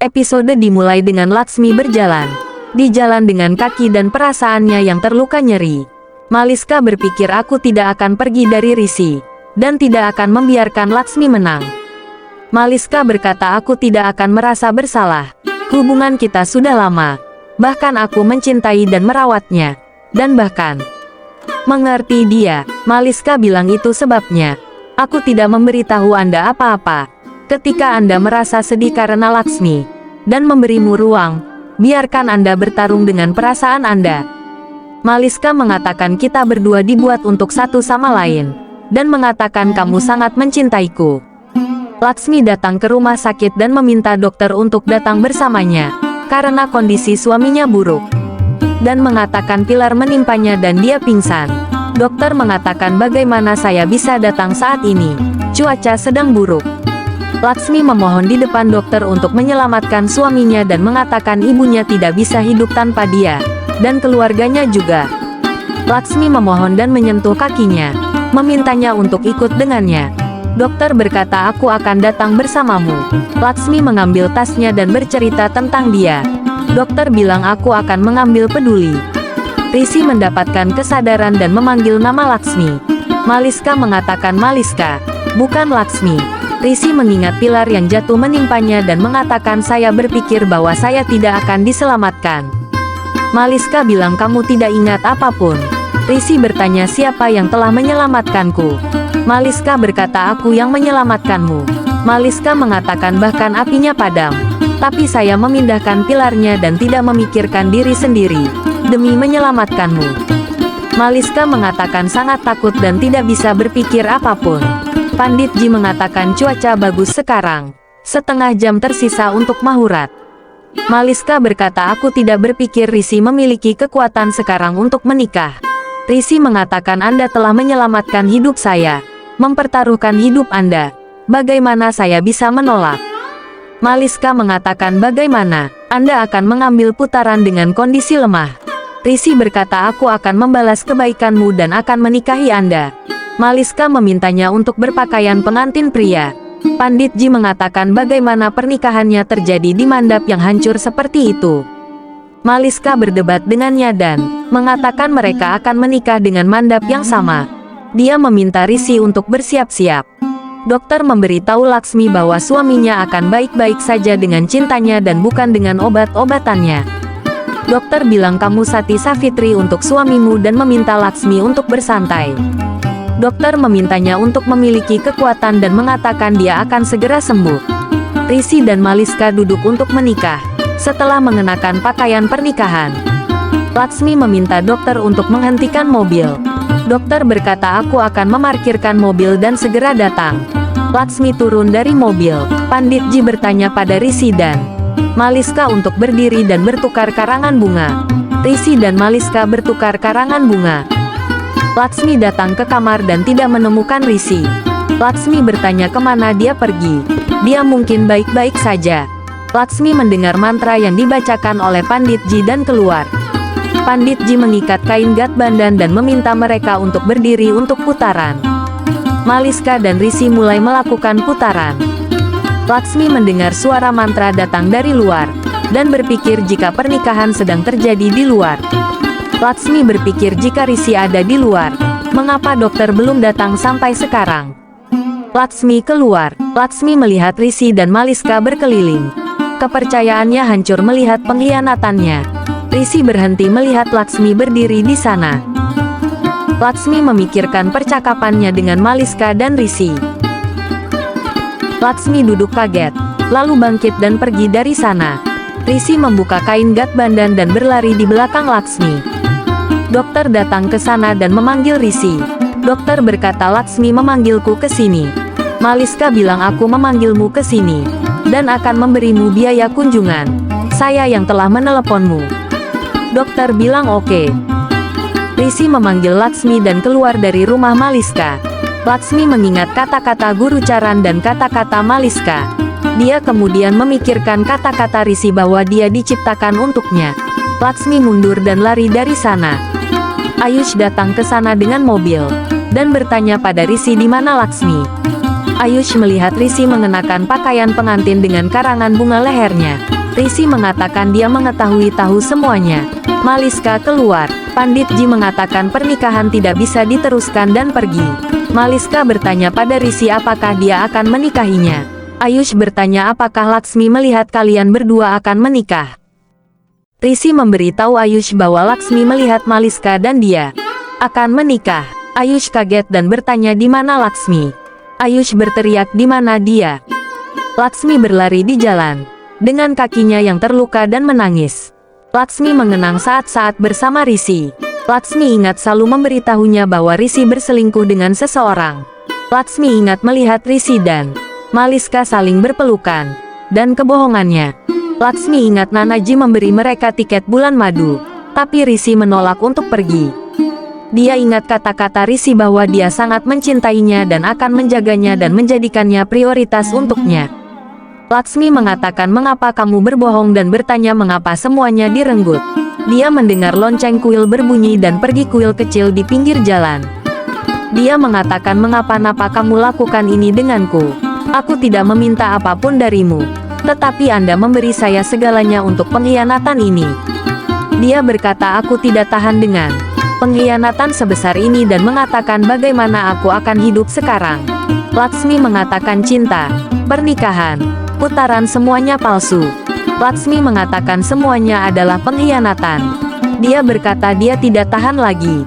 Episode dimulai dengan Laksmi berjalan di jalan dengan kaki dan perasaannya yang terluka nyeri. Maliska berpikir aku tidak akan pergi dari Risi, dan tidak akan membiarkan Laksmi menang. Maliska berkata aku tidak akan merasa bersalah. Hubungan kita sudah lama. Bahkan aku mencintai dan merawatnya. Dan bahkan mengerti dia. Maliska bilang itu sebabnya. Aku tidak memberitahu Anda apa-apa. Ketika Anda merasa sedih karena Laksmi, dan memberimu ruang, biarkan Anda bertarung dengan perasaan Anda. Maliska mengatakan kita berdua dibuat untuk satu sama lain, dan mengatakan kamu sangat mencintaiku. Laksmi datang ke rumah sakit dan meminta dokter untuk datang bersamanya, karena kondisi suaminya buruk. Dan mengatakan pilar menimpanya dan dia pingsan. Dokter mengatakan bagaimana saya bisa datang saat ini, cuaca sedang buruk. Laksmi memohon di depan dokter untuk menyelamatkan suaminya dan mengatakan ibunya tidak bisa hidup tanpa dia, dan keluarganya juga. Laksmi memohon dan menyentuh kakinya, memintanya untuk ikut dengannya. Dokter berkata aku akan datang bersamamu. Laksmi mengambil tasnya dan bercerita tentang dia. Dokter bilang aku akan mengambil peduli. Risi mendapatkan kesadaran dan memanggil nama Laksmi. Maliska mengatakan Maliska, bukan Laksmi. Risi mengingat pilar yang jatuh menimpanya dan mengatakan saya berpikir bahwa saya tidak akan diselamatkan. Maliska bilang kamu tidak ingat apapun. Risi bertanya siapa yang telah menyelamatkanku. Maliska berkata aku yang menyelamatkanmu. Maliska mengatakan bahkan apinya padam. Tapi saya memindahkan pilarnya dan tidak memikirkan diri sendiri, demi menyelamatkanmu. Maliska mengatakan sangat takut dan tidak bisa berpikir apapun. Pandit Ji mengatakan cuaca bagus sekarang. Setengah jam tersisa untuk Mahurat. Maliska berkata aku tidak berpikir Risi memiliki kekuatan sekarang untuk menikah. Risi mengatakan Anda telah menyelamatkan hidup saya, mempertaruhkan hidup Anda. Bagaimana saya bisa menolak? Maliska mengatakan bagaimana Anda akan mengambil putaran dengan kondisi lemah. Risi berkata aku akan membalas kebaikanmu dan akan menikahi Anda. Maliska memintanya untuk berpakaian pengantin pria. Pandit Ji mengatakan bagaimana pernikahannya terjadi di mandap yang hancur seperti itu. Maliska berdebat dengannya dan mengatakan mereka akan menikah dengan mandap yang sama. Dia meminta Risi untuk bersiap-siap. Dokter memberitahu Laksmi bahwa suaminya akan baik-baik saja dengan cintanya dan bukan dengan obat-obatannya. Dokter bilang kamu Sati Savitri untuk suamimu dan meminta Laksmi untuk bersantai. Dokter memintanya untuk memiliki kekuatan dan mengatakan dia akan segera sembuh. Risi dan Maliska duduk untuk menikah, setelah mengenakan pakaian pernikahan. Laksmi meminta dokter untuk menghentikan mobil. Dokter berkata aku akan memarkirkan mobil dan segera datang. Laksmi turun dari mobil. Pandit Ji bertanya pada Risi dan Maliska untuk berdiri dan bertukar karangan bunga. Risi dan Maliska bertukar karangan bunga. Laksmi datang ke kamar dan tidak menemukan Risi. Laksmi bertanya kemana dia pergi. Dia mungkin baik-baik saja. Laksmi mendengar mantra yang dibacakan oleh Pandit Ji dan keluar. Pandit Ji mengikat kain Gatbandan dan meminta mereka untuk berdiri untuk putaran. Maliska dan Risi mulai melakukan putaran. Laksmi mendengar suara mantra datang dari luar, dan berpikir jika pernikahan sedang terjadi di luar. Laksmi berpikir jika Risi ada di luar, mengapa dokter belum datang sampai sekarang? Laksmi keluar. Laksmi melihat Risi dan Maliska berkeliling. Kepercayaannya hancur melihat pengkhianatannya. Risi berhenti melihat Laksmi berdiri di sana. Laksmi memikirkan percakapannya dengan Maliska dan Risi. Laksmi duduk kaget, lalu bangkit dan pergi dari sana. Risi membuka kain Gatbandan dan berlari di belakang Laksmi. Dokter datang ke sana dan memanggil Risi. Dokter berkata Laksmi memanggilku ke sini. Maliska bilang aku memanggilmu ke sini, dan akan memberimu biaya kunjungan. Saya yang telah meneleponmu. Dokter bilang oke. Risi memanggil Laksmi dan keluar dari rumah Maliska. Laksmi mengingat kata-kata guru Charan dan kata-kata Maliska. Dia kemudian memikirkan kata-kata Risi bahwa dia diciptakan untuknya. Laksmi mundur dan lari dari sana. Ayush datang ke sana dengan mobil, dan bertanya pada Risi di mana Laksmi. Ayush melihat Risi mengenakan pakaian pengantin dengan karangan bunga lehernya. Risi mengatakan dia mengetahui tahu semuanya. Maliska keluar. Pandit Ji mengatakan pernikahan tidak bisa diteruskan dan pergi. Maliska bertanya pada Risi apakah dia akan menikahinya. Ayush bertanya apakah Laksmi melihat kalian berdua akan menikah. Risi memberitahu Ayush bahwa Laksmi melihat Maliska dan dia akan menikah. Ayush kaget dan bertanya di mana Laksmi. Ayush berteriak di mana dia. Laksmi berlari di jalan dengan kakinya yang terluka dan menangis. Laksmi mengenang saat-saat bersama Risi. Laksmi ingat selalu memberitahunya bahwa Risi berselingkuh dengan seseorang. Laksmi ingat melihat Risi dan Maliska saling berpelukan dan kebohongannya. Laksmi ingat Nanaji memberi mereka tiket bulan madu, tapi Risi menolak untuk pergi. Dia ingat kata-kata Risi bahwa dia sangat mencintainya dan akan menjaganya dan menjadikannya prioritas untuknya. Laksmi mengatakan mengapa kamu berbohong dan bertanya mengapa semuanya direnggut. Dia mendengar lonceng kuil berbunyi dan pergi kuil kecil di pinggir jalan. Dia mengatakan mengapa kamu lakukan ini denganku. Aku tidak meminta apapun darimu. Tetapi Anda memberi saya segalanya untuk pengkhianatan ini. Dia berkata aku tidak tahan dengan pengkhianatan sebesar ini dan mengatakan bagaimana aku akan hidup sekarang. Laksmi mengatakan cinta, pernikahan, putaran semuanya palsu. Laksmi mengatakan semuanya adalah pengkhianatan. Dia berkata dia tidak tahan lagi.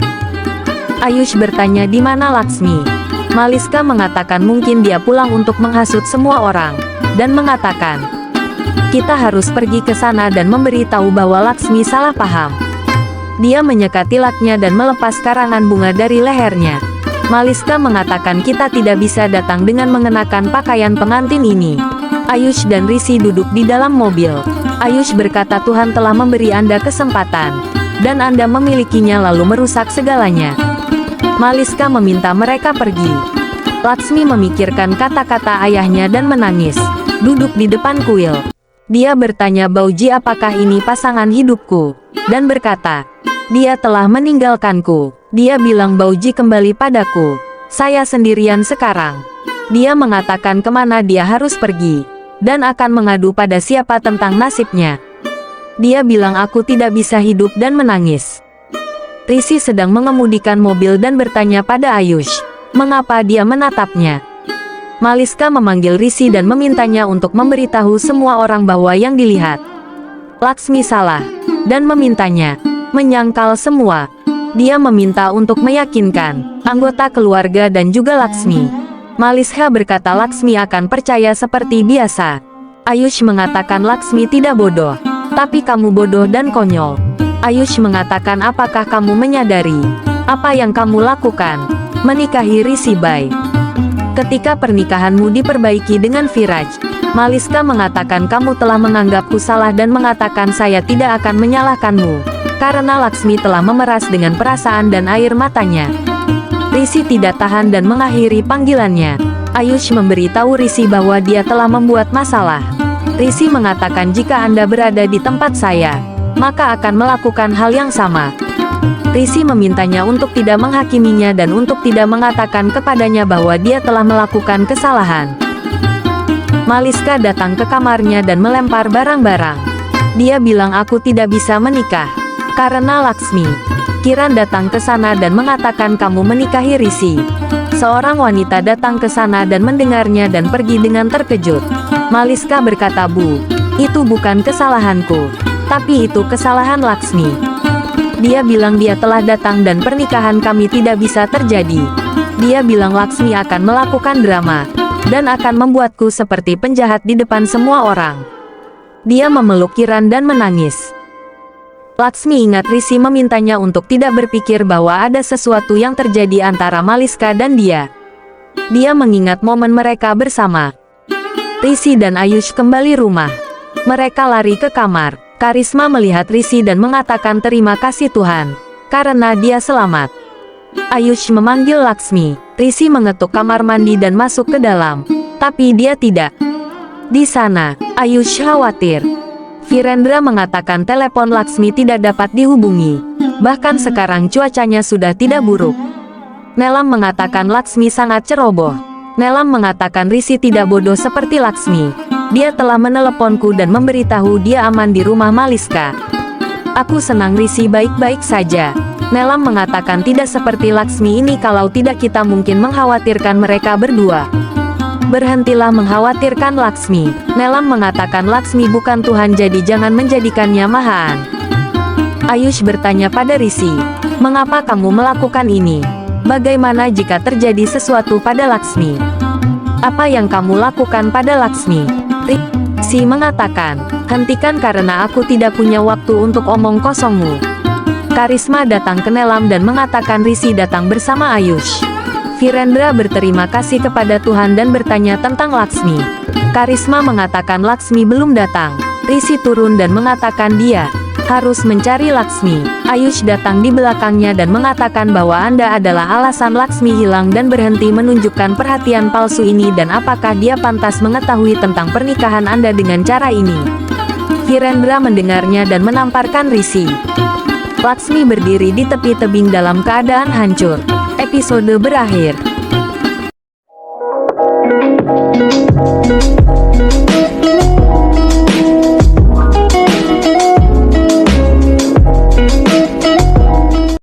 Ayush bertanya di mana Laksmi. Maliska mengatakan mungkin dia pulang untuk menghasut semua orang, dan mengatakan, kita harus pergi ke sana dan memberitahu bahwa Laksmi salah paham. Dia menyekati laknya dan melepas karangan bunga dari lehernya. Maliska mengatakan kita tidak bisa datang dengan mengenakan pakaian pengantin ini. Ayush dan Risi duduk di dalam mobil. Ayush berkata Tuhan telah memberi Anda kesempatan, dan Anda memilikinya lalu merusak segalanya. Maliska meminta mereka pergi. Laksmi memikirkan kata-kata ayahnya dan menangis, duduk di depan kuil. Dia bertanya Bauji apakah ini pasangan hidupku, dan berkata, dia telah meninggalkanku. Dia bilang Bauji kembali padaku. Saya sendirian sekarang. Dia mengatakan kemana dia harus pergi, dan akan mengadu pada siapa tentang nasibnya. Dia bilang aku tidak bisa hidup dan menangis. Risi sedang mengemudikan mobil dan bertanya pada Ayush, mengapa dia menatapnya. Maliska memanggil Risi dan memintanya untuk memberitahu semua orang bahwa yang dilihat Laksmi salah, dan memintanya menyangkal semua. Dia meminta untuk meyakinkan anggota keluarga dan juga Laksmi. Maliska berkata Laksmi akan percaya seperti biasa. Ayush mengatakan Laksmi tidak bodoh, tapi kamu bodoh dan konyol. Ayush mengatakan apakah kamu menyadari apa yang kamu lakukan? Menikahi Risi Bai. Ketika pernikahanmu diperbaiki dengan Viraj, Maliska mengatakan kamu telah menganggapku salah dan mengatakan saya tidak akan menyalahkanmu, karena Laksmi telah memeras dengan perasaan dan air matanya. Risi tidak tahan dan mengakhiri panggilannya. Ayush memberitahu Risi bahwa dia telah membuat masalah. Risi mengatakan jika Anda berada di tempat saya, maka akan melakukan hal yang sama. Risi memintanya untuk tidak menghakiminya dan untuk tidak mengatakan kepadanya bahwa dia telah melakukan kesalahan. Maliska datang ke kamarnya dan melempar barang-barang. Dia bilang aku tidak bisa menikah karena Laksmi. Kiran datang ke sana dan mengatakan kamu menikahi Risi. Seorang wanita datang ke sana dan mendengarnya dan pergi dengan terkejut. Maliska berkata Bu, itu bukan kesalahanku, tapi itu kesalahan Laksmi. Dia bilang dia telah datang dan pernikahan kami tidak bisa terjadi. Dia bilang Laksmi akan melakukan drama, dan akan membuatku seperti penjahat di depan semua orang. Dia memeluk Kiran dan menangis. Laksmi ingat Risi memintanya untuk tidak berpikir bahwa ada sesuatu yang terjadi antara Maliska dan dia. Dia mengingat momen mereka bersama. Risi dan Ayush kembali rumah. Mereka lari ke kamar. Karisma melihat Risi dan mengatakan terima kasih Tuhan, karena dia selamat. Ayush memanggil Laksmi. Risi mengetuk kamar mandi dan masuk ke dalam, tapi dia tidak di sana. Ayush khawatir. Virendra mengatakan telepon Laksmi tidak dapat dihubungi. Bahkan sekarang cuacanya sudah tidak buruk. Nelam mengatakan Laksmi sangat ceroboh. Nelam mengatakan Risi tidak bodoh seperti Laksmi. Dia telah meneleponku dan memberitahu dia aman di rumah Maliska. Aku senang Rishi baik-baik saja. Nelam mengatakan tidak seperti Laksmi ini, kalau tidak kita mungkin mengkhawatirkan mereka berdua. Berhentilah mengkhawatirkan Laksmi. Nelam mengatakan Laksmi bukan Tuhan, jadi jangan menjadikannya mahaan. Ayush bertanya pada Rishi, mengapa kamu melakukan ini? Bagaimana jika terjadi sesuatu pada Laksmi? Apa yang kamu lakukan pada Laksmi? Rishi mengatakan, hentikan karena aku tidak punya waktu untuk omong kosongmu. Karisma datang ke Nelam dan mengatakan Rishi datang bersama Ayush. Virendra berterima kasih kepada Tuhan dan bertanya tentang Laksmi. Karisma mengatakan Laksmi belum datang. Rishi turun dan mengatakan dia harus mencari Laksmi. Ayush datang di belakangnya dan mengatakan bahwa Anda adalah alasan Laksmi hilang dan berhenti menunjukkan perhatian palsu ini, dan apakah dia pantas mengetahui tentang pernikahan Anda dengan cara ini. Virendra mendengarnya dan menamparkan Rishi. Laksmi berdiri di tepi tebing dalam keadaan hancur. Episode berakhir.